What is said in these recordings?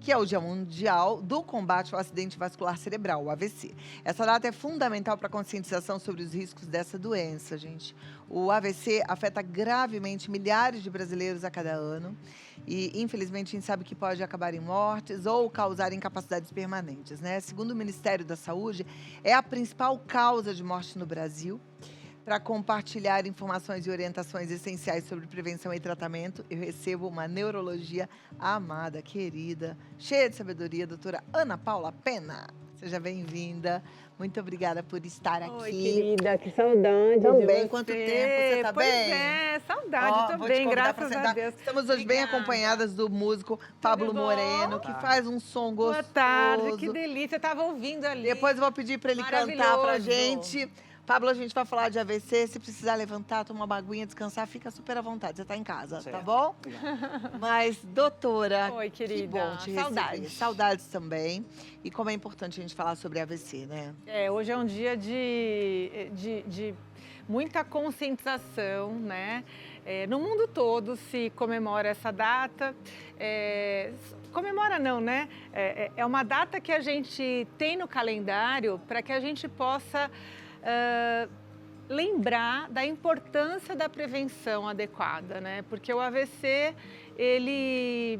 que é o Dia Mundial do Combate ao Acidente Vascular Cerebral, o AVC. Essa data é fundamental para a conscientização sobre os riscos dessa doença, gente. O AVC afeta gravemente milhares de brasileiros a cada ano e, infelizmente, a gente sabe que pode acabar em mortes ou causar incapacidades permanentes, né? Segundo o Ministério da Saúde, é a principal causa de morte no Brasil. Para compartilhar informações e orientações essenciais sobre prevenção e tratamento, eu recebo uma neurologia amada, querida, cheia de sabedoria, doutora Ana Paula Pena. Seja bem-vinda. Muito obrigada por estar aqui. Oi, querida, que saudade Também, de quanto você. tempo, você tá Pois bem? é, saudade, Ó, tô vou te bem, convidar pra graças a sentar. Deus. Estamos hoje bem Obrigada. acompanhadas do músico Pablo bom? Moreno, que faz um som gostoso. Boa tarde, que delícia, eu tava ouvindo ali. Depois eu vou pedir para ele cantar pra Maravilhoso. gente. Pablo, a gente vai falar de AVC. Se precisar levantar, tomar uma aguinha, descansar, fica super à vontade. Você tá em casa, Certo. tá bom? Mas, doutora, Oi, que querida. bom te Saudades. receber. Saudades também. E como é importante a gente falar sobre AVC, né? Hoje é um dia de muita conscientização, né? No mundo todo se comemora essa data. Comemora não, né? É uma data que a gente tem no calendário para que a gente possa lembrar da importância da prevenção adequada, né? Porque o AVC, ele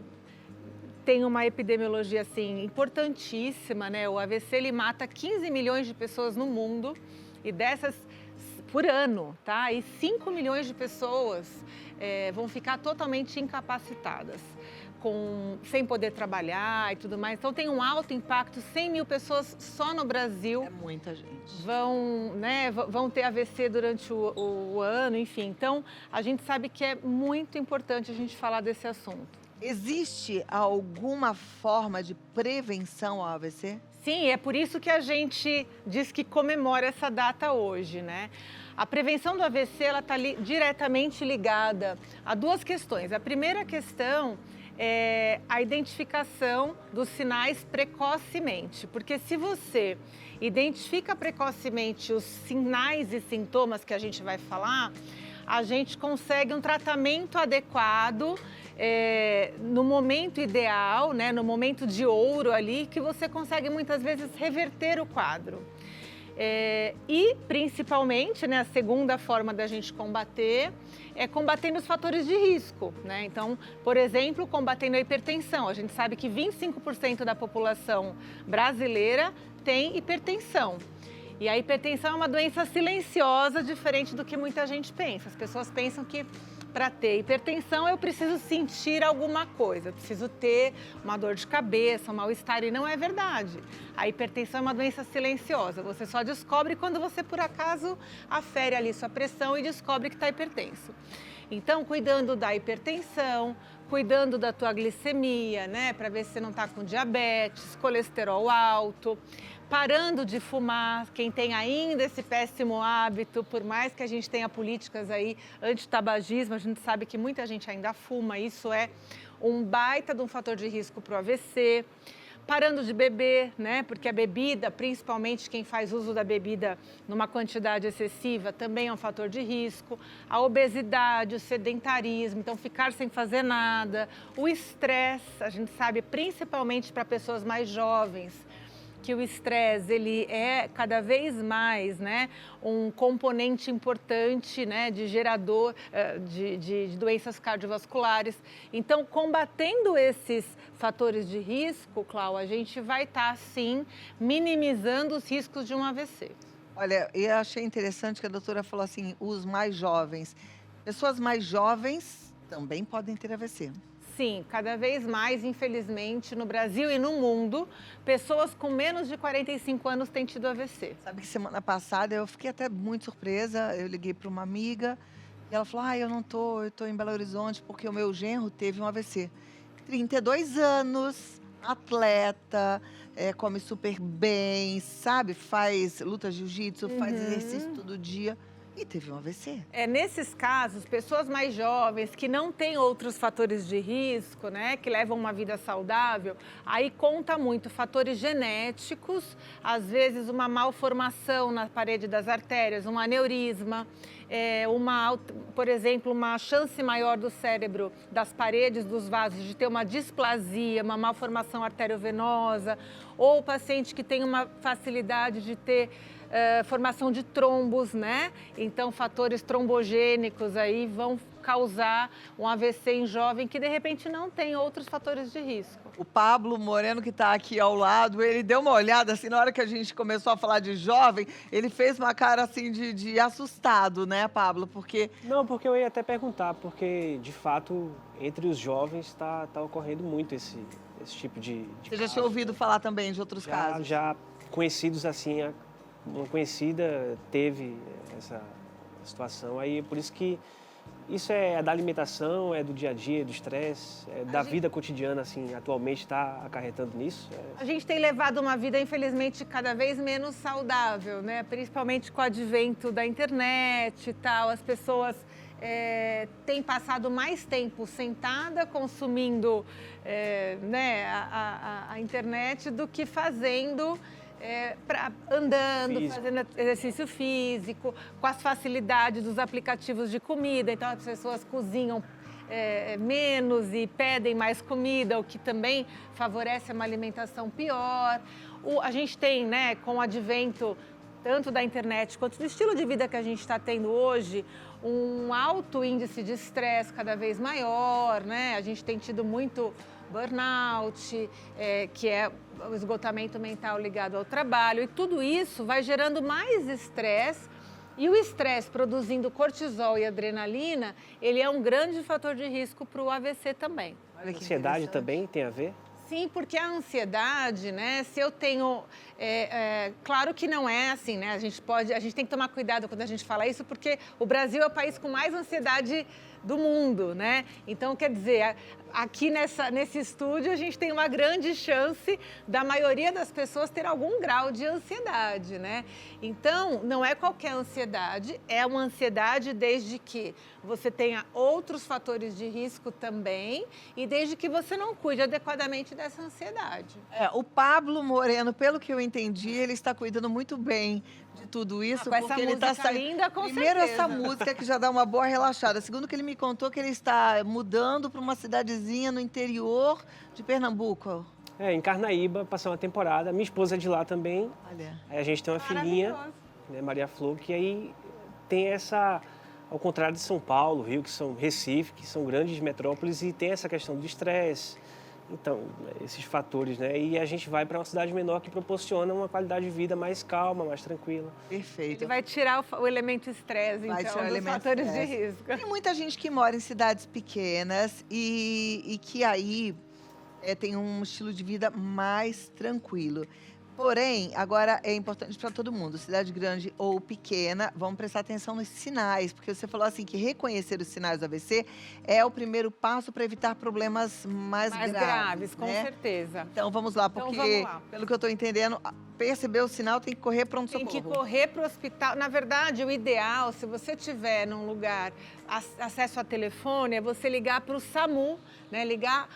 tem uma epidemiologia, assim, importantíssima, né? O AVC, ele mata 15 milhões de pessoas no mundo e dessas, por ano, tá? E 5 milhões de pessoas vão ficar totalmente incapacitadas, sem poder trabalhar e tudo mais. Então, tem um alto impacto, 100 mil pessoas só no Brasil. É muita gente. Vão ter AVC durante o ano, enfim. Então, a gente sabe que é muito importante a gente falar desse assunto. Existe alguma forma de prevenção ao AVC? Sim, é por isso que a gente diz que comemora essa data hoje, né? A prevenção do AVC, ela está diretamente ligada a duas questões. A primeira questão é a identificação dos sinais precocemente, porque se você identifica precocemente os sinais e sintomas que a gente vai falar, a gente consegue um tratamento adequado no momento ideal, né, no momento de ouro ali, que você consegue muitas vezes reverter o quadro. E principalmente, né, a segunda forma da gente combater é combatendo os fatores de risco, né? Então, por exemplo, combatendo a hipertensão. A gente sabe que 25% da população brasileira tem hipertensão. E a hipertensão é uma doença silenciosa, diferente do que muita gente pensa. As pessoas pensam que para ter hipertensão eu preciso sentir alguma coisa, eu preciso ter uma dor de cabeça, um mal-estar, e não é verdade. A hipertensão é uma doença silenciosa, você só descobre quando você, por acaso, afere ali sua pressão e descobre que está hipertenso. Então, cuidando da hipertensão, cuidando da tua glicemia, né, para ver se você não está com diabetes, colesterol alto, parando de fumar, quem tem ainda esse péssimo hábito, por mais que a gente tenha políticas aí anti-tabagismo, a gente sabe que muita gente ainda fuma, isso é um baita de um fator de risco para o AVC. Parando de beber, né? Porque a bebida, principalmente quem faz uso da bebida numa quantidade excessiva, também é um fator de risco. A obesidade, o sedentarismo, então ficar sem fazer nada. O estresse, a gente sabe, principalmente para pessoas mais jovens, que o estresse, ele é cada vez mais, né, um componente importante, né, de gerador de doenças cardiovasculares. Então, combatendo esses fatores de risco, Cláudia, a gente vai estar, sim, minimizando os riscos de um AVC. Olha, eu achei interessante que a doutora falou assim, os mais jovens. Pessoas mais jovens também podem ter AVC. Sim, cada vez mais, infelizmente, no Brasil e no mundo, pessoas com menos de 45 anos têm tido AVC. Sabe que semana passada eu fiquei até muito surpresa, eu liguei para uma amiga e ela falou, eu tô em Belo Horizonte porque o meu genro teve um AVC. 32 anos, atleta, come super bem, sabe? Faz luta jiu-jitsu, faz exercício todo dia. e teve um AVC. Nesses casos, pessoas mais jovens que não têm outros fatores de risco, né, que levam uma vida saudável, aí conta muito fatores genéticos, às vezes uma malformação na parede das artérias, um aneurisma, por exemplo, uma chance maior do cérebro, das paredes dos vasos, de ter uma displasia, uma malformação arteriovenosa, ou o paciente que tem uma facilidade de ter formação de trombos, né? Então, fatores trombogênicos aí vão causar um AVC em jovem que, de repente, não tem outros fatores de risco. O Pablo Moreno, que está aqui ao lado, ele deu uma olhada, assim, na hora que a gente começou a falar de jovem, ele fez uma cara, assim, de assustado, né, Pablo? Porque... Não, porque eu ia até perguntar, porque, de fato, entre os jovens está ocorrendo muito esse tipo de Você já tinha ouvido falar também de outros casos? Já conhecidos, assim, uma conhecida teve essa situação, aí por isso que isso é da alimentação, é do dia a dia, do estresse, da vida cotidiana, assim, atualmente está acarretando nisso. A gente tem levado uma vida, infelizmente, cada vez menos saudável, né? Principalmente com o advento da internet e tal, as pessoas têm passado mais tempo sentada consumindo né, a internet do que fazendo... andando, fazendo exercício físico, com as facilidades dos aplicativos de comida. Então, as pessoas cozinham menos e pedem mais comida, o que também favorece uma alimentação pior. A gente tem, né, com o advento tanto da internet quanto do estilo de vida que a gente está tendo hoje, um alto índice de estresse cada vez maior, né? A gente tem tido muito burnout, que é o esgotamento mental ligado ao trabalho, e tudo isso vai gerando mais estresse, e o estresse produzindo cortisol e adrenalina, ele é um grande fator de risco para o AVC também. A ansiedade também tem a ver? Sim, porque a ansiedade, né, se eu tenho... claro que não é assim, né? A gente tem que tomar cuidado quando a gente fala isso, porque o Brasil é o país com mais ansiedade do mundo, né? Então, quer dizer, aqui nesse estúdio a gente tem uma grande chance da maioria das pessoas ter algum grau de ansiedade, né? Então, não é qualquer ansiedade, é uma ansiedade desde que você tenha outros fatores de risco também e desde que você não cuide adequadamente dessa ansiedade. O Pablo Moreno, pelo que eu entendi, ele está cuidando muito bem de tudo isso, com porque essa ele está música linda, com Primeiro certeza. essa música que já dá uma boa relaxada. Segundo que ele me contou que ele está mudando para uma cidadezinha no interior de Pernambuco. Em Carnaíba, passar uma temporada. Minha esposa é de lá também. Olha. Aí a gente tem uma filhinha, né, Maria Flor, que aí tem essa, ao contrário de São Paulo, Rio, Recife, que são grandes metrópoles, e tem essa questão do estresse. Então, esses fatores, né? E a gente vai para uma cidade menor que proporciona uma qualidade de vida mais calma, mais tranquila. Perfeito. Ele vai tirar o elemento estresse, então, dos fatores de risco. Tem muita gente que mora em cidades pequenas e que aí tem um estilo de vida mais tranquilo. Porém, agora é importante para todo mundo, cidade grande ou pequena, vamos prestar atenção nos sinais, porque você falou assim que reconhecer os sinais do AVC é o primeiro passo para evitar problemas mais graves, com né? certeza. Então vamos lá, porque pelo que eu estou entendendo, perceber o sinal tem que correr para um socorro. Tem que correr para o hospital. Na verdade, o ideal, se você tiver num lugar acesso a telefone, é você ligar para o SAMU, né? Ligar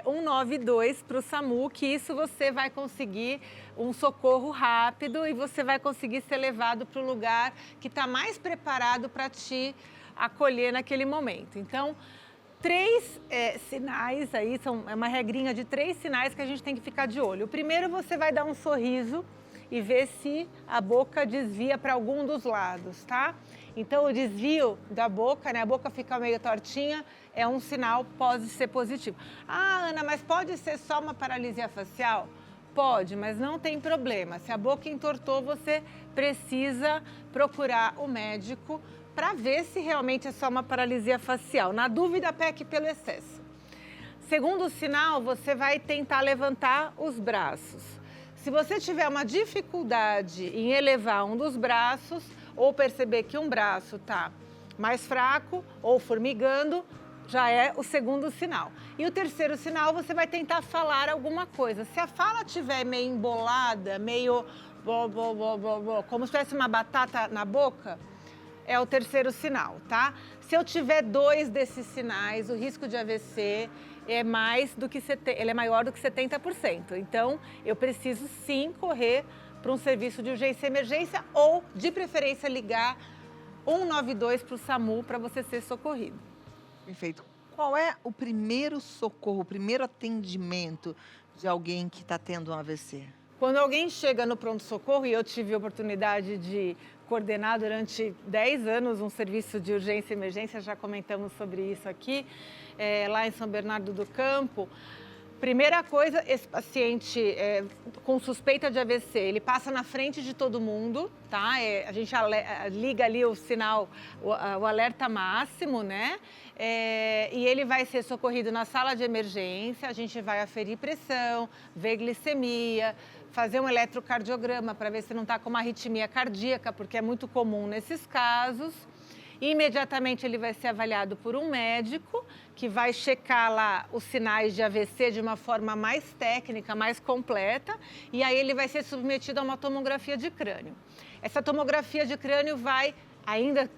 192 para o SAMU, que isso você vai conseguir um socorro rápido e você vai conseguir ser levado para o lugar que está mais preparado para te acolher naquele momento. Então, 3 sinais aí, é uma regrinha de 3 sinais que a gente tem que ficar de olho. O primeiro, você vai dar um sorriso e ver se a boca desvia para algum dos lados, tá? Então, o desvio da boca, né? A boca fica meio tortinha, é um sinal, pode ser positivo. Ah, Ana, mas pode ser só uma paralisia facial? Pode, mas não tem problema. Se a boca entortou, você precisa procurar o médico para ver se realmente é só uma paralisia facial. Na dúvida, peque pelo excesso. Segundo sinal, você vai tentar levantar os braços. Se você tiver uma dificuldade em elevar um dos braços, ou perceber que um braço está mais fraco ou formigando, já é o segundo sinal. E o terceiro sinal, você vai tentar falar alguma coisa. Se a fala estiver meio embolada, meio como se tivesse uma batata na boca, é o terceiro sinal, tá? Se eu tiver 2 desses sinais, o risco de AVC é ele é maior do que 70%. Então, eu preciso sim correr para um serviço de urgência e emergência ou, de preferência, ligar 192 para o SAMU para você ser socorrido. Perfeito. Qual é o primeiro socorro, o primeiro atendimento de alguém que está tendo um AVC? Quando alguém chega no pronto-socorro, e eu tive a oportunidade de coordenar durante 10 anos um serviço de urgência e emergência, já comentamos sobre isso aqui, lá em São Bernardo do Campo. Primeira coisa, esse paciente com suspeita de AVC, ele passa na frente de todo mundo, tá? A gente liga ali o sinal, o alerta máximo, né? E ele vai ser socorrido na sala de emergência, a gente vai aferir pressão, ver glicemia, fazer um eletrocardiograma para ver se não está com uma arritmia cardíaca, porque é muito comum nesses casos. Imediatamente ele vai ser avaliado por um médico que vai checar lá os sinais de AVC de uma forma mais técnica, mais completa, e aí ele vai ser submetido a uma tomografia de crânio. Essa tomografia de crânio vai,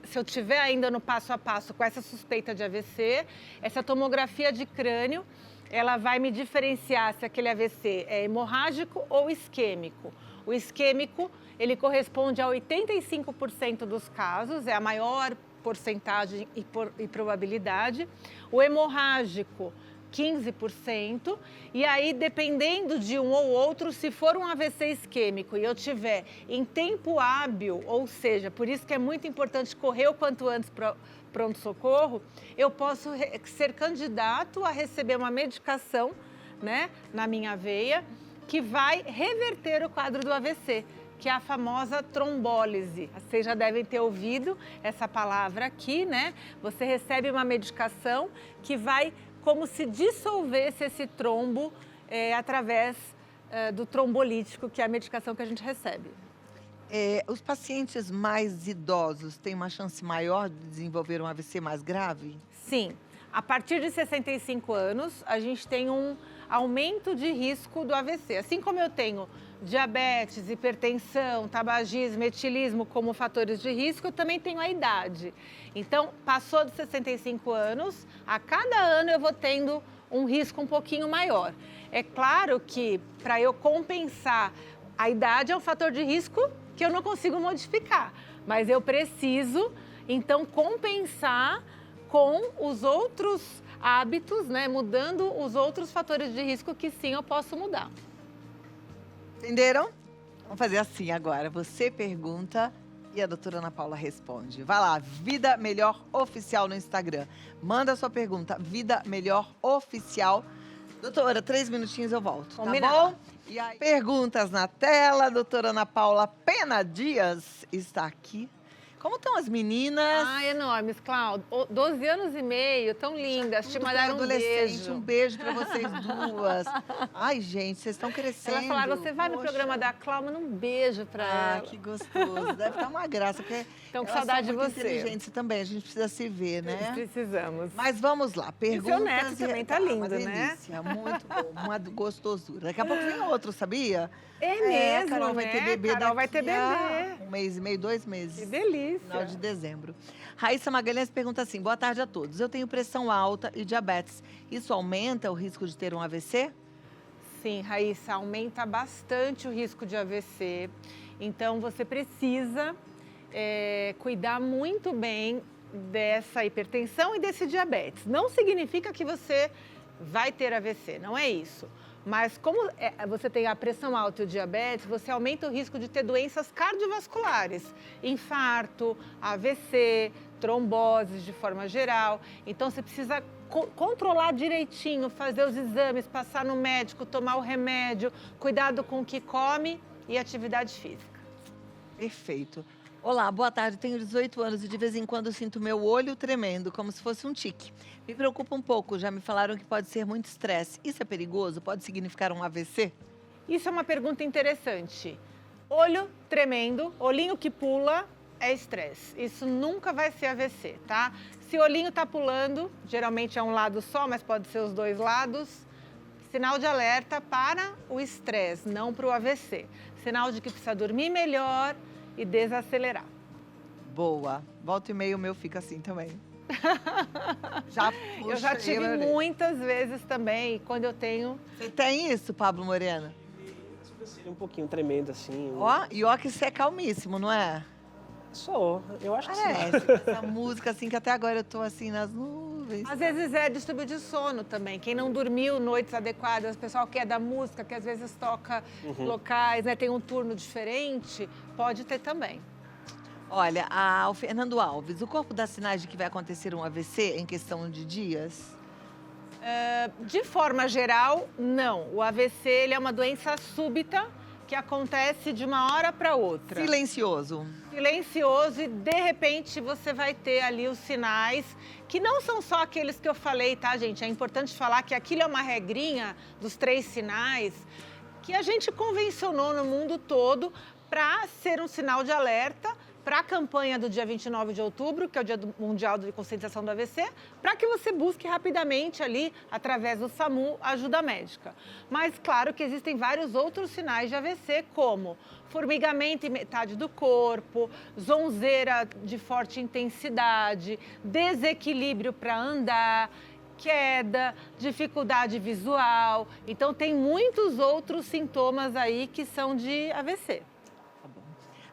se eu tiver ainda no passo a passo com essa suspeita de AVC, essa tomografia de crânio, ela vai me diferenciar se aquele AVC é hemorrágico ou isquêmico. O isquêmico, ele corresponde a 85% dos casos, é a maior porcentagem e probabilidade. O hemorrágico, 15%. E aí, dependendo de um ou outro, se for um AVC isquêmico e eu tiver em tempo hábil, ou seja, por isso que é muito importante correr o quanto antes para pronto-socorro, eu posso ser candidato a receber uma medicação, né, na minha veia, que vai reverter o quadro do AVC, que é a famosa trombólise. Vocês já devem ter ouvido essa palavra aqui, né? Você recebe uma medicação que vai como se dissolvesse esse trombo através do trombolítico, que é a medicação que a gente recebe. Os pacientes mais idosos têm uma chance maior de desenvolver um AVC mais grave? Sim. A partir de 65 anos, a gente tem um aumento de risco do AVC. Assim como eu tenho diabetes, hipertensão, tabagismo, etilismo como fatores de risco, eu também tenho a idade. Então, passou de 65 anos, a cada ano eu vou tendo um risco um pouquinho maior. É claro que, para eu compensar, a idade é um fator de risco que eu não consigo modificar, mas eu preciso, então, compensar com os outros hábitos, né? Mudando os outros fatores de risco que sim eu posso mudar. Entenderam? Vamos fazer assim agora. Você pergunta e a doutora Ana Paula responde. Vai lá, Vida Melhor Oficial no Instagram. Manda a sua pergunta, Vida Melhor Oficial. Doutora, 3 minutinhos eu volto, Combinado. Tá bom? E aí, perguntas na tela. Doutora Ana Paula Pena Dias está aqui. Como estão as meninas? Enormes, Cláudio. 12 anos e meio, tão lindas. Te mandaram um beijo. Um beijo para vocês duas. Ai, gente, vocês estão crescendo. Elas falaram, você vai no programa da Cláudia, manda um beijo para ela. Que gostoso. Deve estar uma graça, porque então, com saudade de você. Inteligentes também, a gente precisa se ver, né? Precisamos. Mas vamos lá, perguntas. E seu neto também tá lindo, uma delícia, né? Muito bom, uma gostosura. Daqui a pouco vem outro, sabia? Mesmo, Carol vai ter bebê Carol vai ter bebê. 1 mês e meio, 2 meses. Que delícia. Final de dezembro. Raíssa Magalhães pergunta assim, boa tarde a todos. Eu tenho pressão alta e diabetes. Isso aumenta o risco de ter um AVC? Sim, Raíssa, aumenta bastante o risco de AVC. Então, você precisa cuidar muito bem dessa hipertensão e desse diabetes. Não significa que você vai ter AVC, não é isso. Mas como você tem a pressão alta e o diabetes, você aumenta o risco de ter doenças cardiovasculares, infarto, AVC, tromboses de forma geral. Então, você precisa controlar direitinho, fazer os exames, passar no médico, tomar o remédio, cuidado com o que come e atividade física. Perfeito. Olá, boa tarde. Tenho 18 anos e de vez em quando sinto meu olho tremendo, como se fosse um tique. Me preocupa um pouco, já me falaram que pode ser muito estresse. Isso é perigoso? Pode significar um AVC? Isso é uma pergunta interessante. Olho tremendo, olhinho que pula, é estresse. Isso nunca vai ser AVC, tá? Se o olhinho tá pulando, geralmente é um lado só, mas pode ser os dois lados, sinal de alerta para o estresse, não para o AVC. Sinal de que precisa dormir melhor e desacelerar. Boa. Volta e meia o meu fica assim também. Já Eu já puxei tive a orelha. muitas vezes também, e quando eu tenho... Você tem isso, Pablo Moreno? Sobrancelha um pouquinho tremendo assim. E ó que você é calmíssimo, não é? Sou, eu acho que sim. Essa música assim que até agora eu tô assim nas nuvens. Às vezes é distúrbio de sono também. Quem não dormiu noites adequadas, o pessoal que é da música, que às vezes toca locais, né, tem um turno diferente, pode ter também. Olha, o Fernando Alves, o corpo dá sinais de que vai acontecer um AVC em questão de dias? De forma geral, não. O AVC ele é uma doença súbita que acontece de uma hora para outra. Silencioso. Silencioso e de repente você vai ter ali os sinais que não são só aqueles que eu falei, tá, gente? É importante falar que aquilo é uma regrinha dos 3 sinais que a gente convencionou no mundo todo para ser um sinal de alerta para a campanha do dia 29 de outubro, que é o Dia Mundial de Conscientização do AVC, para que você busque rapidamente ali, através do SAMU, ajuda médica. Mas claro que existem vários outros sinais de AVC, como formigamento em metade do corpo, zonzeira de forte intensidade, desequilíbrio para andar, queda, dificuldade visual. Então tem muitos outros sintomas aí que são de AVC.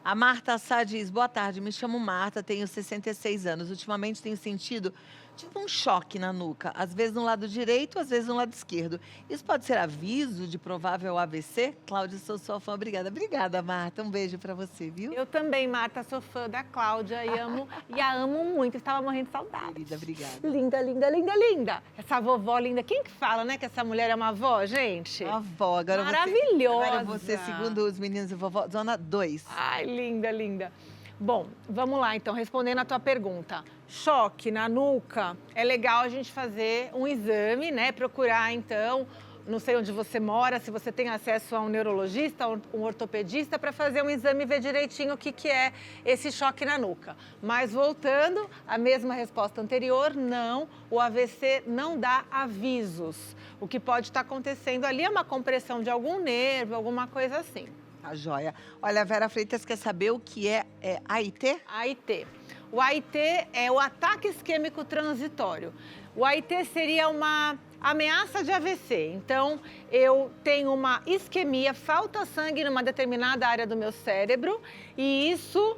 A Marta Sá diz, boa tarde, me chamo Marta, tenho 66 anos. Ultimamente tenho sentido tipo um choque na nuca, às vezes no lado direito, às vezes no lado esquerdo. Isso pode ser aviso de provável AVC? Cláudia, sou sua fã, obrigada. Obrigada, Marta, um beijo pra você, viu? Eu também, Marta, sou fã da Cláudia e a amo muito, estava morrendo de saudade. Querida, obrigada. Linda, linda, linda, linda. Essa vovó linda. Quem que fala, né, que essa mulher é uma avó, gente? Avó, agora Maravilhosa. Agora você, segundo os meninos e vovó, zona 2. Ai, linda, linda. Bom, vamos lá então, respondendo a tua pergunta. Choque na nuca, é legal a gente fazer um exame, né? Procurar então, não sei onde você mora, se você tem acesso a um neurologista, um ortopedista, para fazer um exame e ver direitinho o que é esse choque na nuca. Mas voltando, a mesma resposta anterior, não, o AVC não dá avisos. O que pode estar acontecendo ali é uma compressão de algum nervo, alguma coisa assim. Tá joia. Olha, a Vera Freitas quer saber o que é AIT? AIT. O AIT é o ataque isquêmico transitório. O AIT seria uma ameaça de AVC. Então, eu tenho uma isquemia, falta sangue numa determinada área do meu cérebro e isso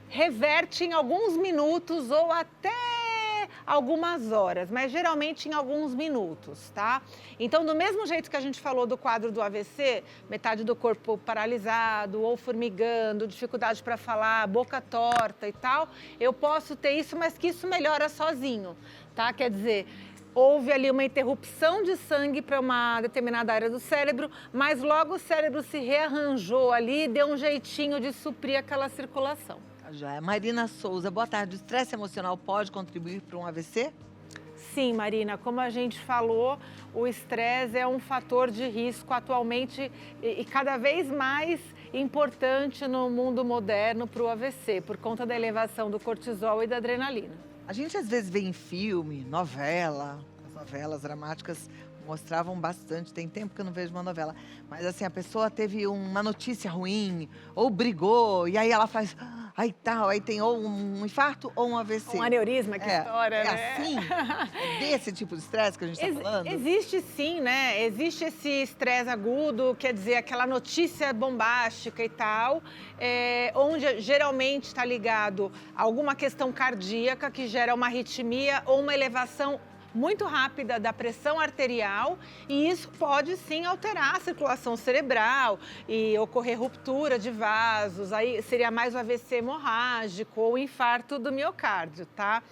reverte em alguns minutos ou até algumas horas, mas geralmente em alguns minutos, tá? Então, do mesmo jeito que a gente falou do quadro do AVC, metade do corpo paralisado ou formigando, dificuldade para falar, boca torta e tal, eu posso ter isso, mas que isso melhora sozinho, tá? Quer dizer, houve ali uma interrupção de sangue para uma determinada área do cérebro, mas logo o cérebro se rearranjou ali e deu um jeitinho de suprir aquela circulação. Já. Marina Souza, boa tarde. O estresse emocional pode contribuir para um AVC? Sim, Marina, como a gente falou, o estresse é um fator de risco atualmente e cada vez mais importante no mundo moderno para o AVC, por conta da elevação do cortisol e da adrenalina. A gente às vezes vê em filme, novela, as novelas dramáticas mostravam bastante, tem tempo que eu não vejo uma novela, mas assim, a pessoa teve uma notícia ruim, ou brigou, e aí ela faz, aí tal, aí tem ou um infarto ou um AVC. Um aneurisma, que história, né? Assim? É desse tipo de estresse que a gente está falando? Existe sim, né? Existe esse estresse agudo, quer dizer, aquela notícia bombástica e tal, onde geralmente está ligado a alguma questão cardíaca que gera uma arritmia ou uma elevação muito rápida da pressão arterial e isso pode sim alterar a circulação cerebral e ocorrer ruptura de vasos, aí seria mais o AVC hemorrágico ou infarto do miocárdio, tá?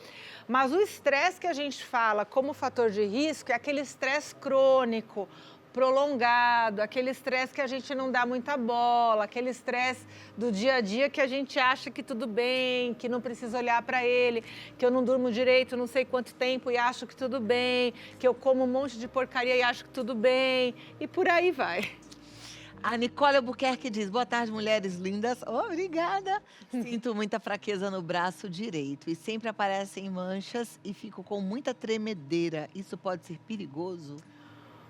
Mas o estresse que a gente fala como fator de risco é aquele estresse crônico, prolongado, aquele estresse que a gente não dá muita bola, aquele estresse do dia a dia que a gente acha que tudo bem, que não precisa olhar para ele, que eu não durmo direito não sei quanto tempo e acho que tudo bem, que eu como um monte de porcaria e acho que tudo bem, e por aí vai. A Nicole Albuquerque diz, boa tarde, mulheres lindas. Oh, obrigada. Sinto muita fraqueza no braço direito e sempre aparecem manchas e fico com muita tremedeira. Isso pode ser perigoso?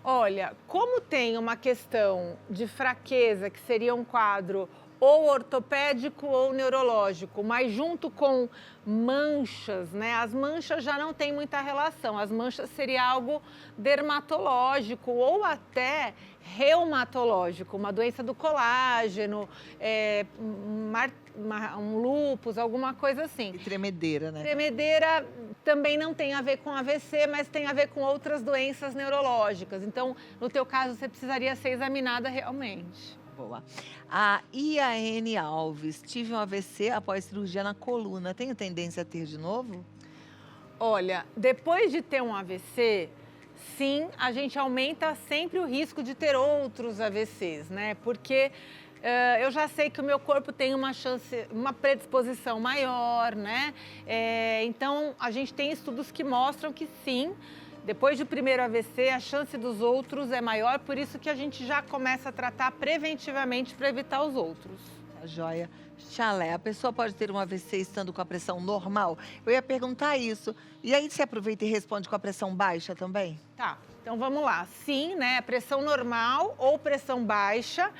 Olha, como tem uma questão de fraqueza, que seria um quadro ou ortopédico ou neurológico, mas junto com manchas, né? As manchas já não tem muita relação. As manchas seria algo dermatológico ou até reumatológico, uma doença do colágeno, um lúpus, alguma coisa assim. E tremedeira, né? Tremedeira também não tem a ver com AVC, mas tem a ver com outras doenças neurológicas. Então, no teu caso, você precisaria ser examinada realmente. Boa. A Iane Alves, tive um AVC após cirurgia na coluna. Tenho tendência a ter de novo? Olha, depois de ter um AVC, sim, a gente aumenta sempre o risco de ter outros AVCs, né? Porque eu já sei que o meu corpo tem uma chance, uma predisposição maior, né? Então, a gente tem estudos que mostram que sim, depois do primeiro AVC, a chance dos outros é maior, por isso que a gente já começa a tratar preventivamente para evitar os outros. Tá joia. Chalé, a pessoa pode ter um AVC estando com a pressão normal? Eu ia perguntar isso. E aí você aproveita e responde com a pressão baixa também? Tá, então vamos lá. Sim, né? Pressão normal ou pressão baixa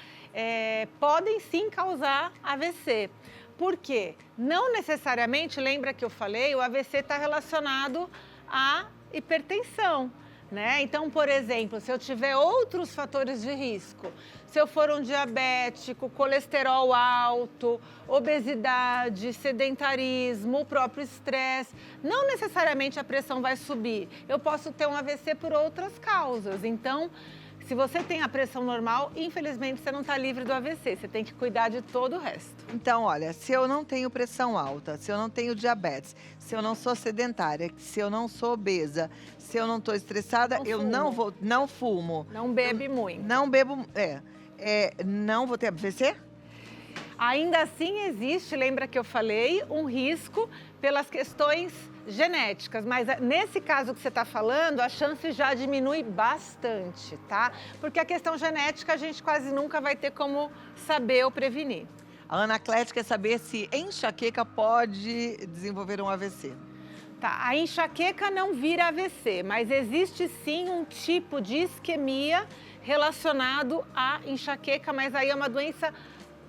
podem sim causar AVC. Por quê? Não necessariamente, lembra que eu falei, o AVC está relacionado a hipertensão, né? Então, por exemplo, se eu tiver outros fatores de risco, se eu for um diabético, colesterol alto, obesidade, sedentarismo, o próprio estresse, não necessariamente a pressão vai subir. Eu posso ter um AVC por outras causas. Então, se você tem a pressão normal, infelizmente você não está livre do AVC. Você tem que cuidar de todo o resto. Então, olha, se eu não tenho pressão alta, se eu não tenho diabetes, se eu não sou sedentária, se eu não sou obesa, se eu não estou estressada, não fumo. Não bebe muito. Não bebo, não vou ter AVC? Ainda assim existe, lembra que eu falei, um risco pelas questões genéticas, mas nesse caso que você está falando, a chance já diminui bastante, tá? Porque a questão genética a gente quase nunca vai ter como saber ou prevenir. A Ana Clete quer saber se enxaqueca pode desenvolver um AVC. Tá, a enxaqueca não vira AVC, mas existe sim um tipo de isquemia relacionado à enxaqueca, mas aí é uma doença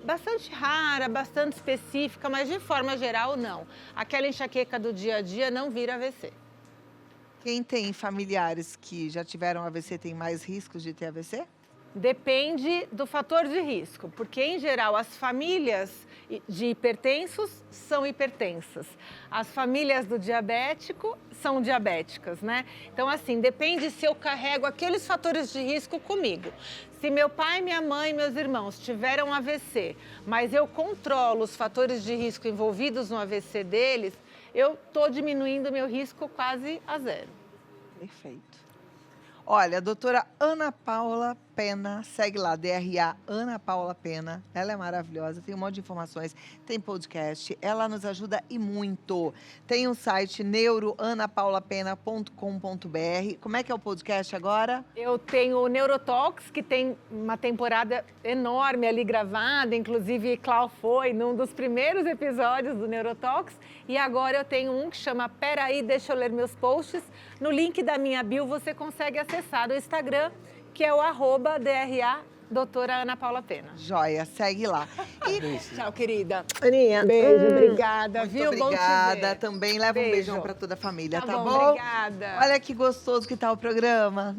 bastante rara, bastante específica, mas de forma geral não. Aquela enxaqueca do dia a dia não vira AVC. Quem tem familiares que já tiveram AVC tem mais riscos de ter AVC? Depende do fator de risco, porque em geral as famílias de hipertensos são hipertensas. As famílias do diabético são diabéticas, né? Então assim, depende se eu carrego aqueles fatores de risco comigo. Se meu pai, minha mãe e meus irmãos tiveram AVC, mas eu controlo os fatores de risco envolvidos no AVC deles, eu estou diminuindo meu risco quase a zero. Perfeito. Olha, a doutora Ana Paula Pena, segue lá, DRA Ana Paula Pena. Ela é maravilhosa, tem um monte de informações, tem podcast, ela nos ajuda e muito. Tem um site neuroanapaulapena.com.br. Como é que é o podcast agora? Eu tenho o Neurotalks, que tem uma temporada enorme ali gravada, inclusive Clau foi num dos primeiros episódios do Neurotalks. E agora eu tenho um que chama Peraí, deixa eu ler meus posts. No link da minha bio você consegue acessar o Instagram, que é o @DRA doutora Ana Paula Pena. Joia, segue lá. Tchau, querida. Aninha, Beijo, obrigada, muito viu? obrigada. Bom te ver. Também leva um Beijo. beijão para toda a família, tá bom? Obrigada. Olha que gostoso que tá o programa.